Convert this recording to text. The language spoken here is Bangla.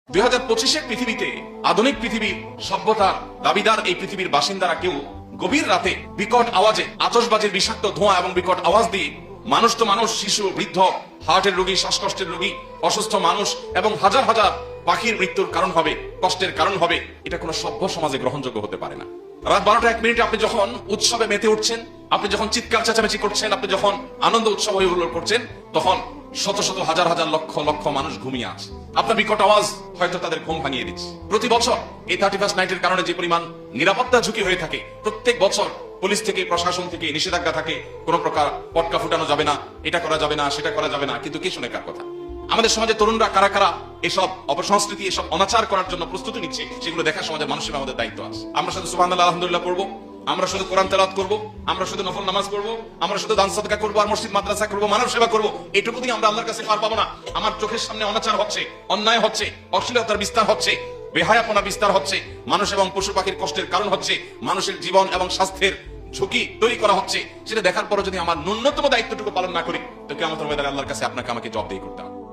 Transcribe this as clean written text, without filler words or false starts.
2025-এর পৃথিবীতে আধুনিক পৃথিবীর সভ্যতার দাবিদার এই পৃথিবীর বাসিন্দারা কেউ গভীর রাতে বিকট আওয়াজে আতশবাজির বিষাক্ত ধোঁয়া এবং বিকট আওয়াজ দিয়ে মানুষ তো মানুষ, শিশু, বৃদ্ধ, হার্টের রোগী, শ্বাসকষ্টের রোগী, অসুস্থ মানুষ এবং হাজার হাজার পাখির মৃত্যুর কারণ হবে, কষ্টের কারণ হবে, এটা কোনো সভ্য সমাজে গ্রহণযোগ্য হতে পারে না। রাত 12টা 1 মিনিটে আপনি যখন উৎসবে মেতে উঠছেন, আপনি যখন চিৎকার চেঁচামেচি করছেন, আপনি যখন আনন্দ উৎসব হয়ে হুল্লোড় করছেন, তখন শত শত হাজার হাজার লক্ষ লক্ষ মানুষ ঘুমিয়ে আছে। আপনার বিকট আওয়াজ হয়তো তাদের ঘুম ভাঙিয়ে দিচ্ছে। প্রতি বছর এই 31st নাইটের কারণে যে পরিমাণ নিরাপত্তা ঝুঁকি হয়ে থাকে, প্রত্যেক বছর পুলিশ থেকে, প্রশাসন থেকে নিষেধাজ্ঞা থাকে, কোন প্রকার পটকা ফুটানো যাবে না, এটা করা যাবে না, সেটা করা যাবে না, কিন্তু কে শুনে কার কথা? আমাদের সমাজে তরুণরা কারা কারা এসব অপসংস্কৃতি, এসব অনাচার করার জন্য প্রস্তুতি নিচ্ছে, সেগুলো দেখা সমাজের মানুষের আমাদের দায়িত্ব আছে। আমরা শুধু সুবহানাল্লাহ আলহামদুলিল্লাহ পড়বো, আমরা শুধু কোরআন তেলাওয়াত করবো, আমরা শুধু নফল নামাজ পড়বো, আমরা শুধু দান সাদকা করবো, আর মসজিদ মাদ্রাসা করবো, মানব সেবা করবো, এটুকু দিয়ে আমরা আল্লাহর কাছে পার পাবো না। আমার চোখের সামনে অনাচার হচ্ছে, অন্যায় হচ্ছে, অশ্লীলতার বিস্তার হচ্ছে, বেহায়াপনা বিস্তার হচ্ছে, মানুষ এবং পশু পাখির কষ্টের কারণ হচ্ছে, মানুষের জীবন এবং স্বাস্থ্যের ঝুঁকি তৈরি করা হচ্ছে, সেটা দেখার পর যদি আমার ন্যূনতম দায়িত্বটুকু পালন না করি, তো কিয়ামতের ময়দানে আল্লাহর কাছে আপনাকে আমাকে জবাবদিহি করতে হবে।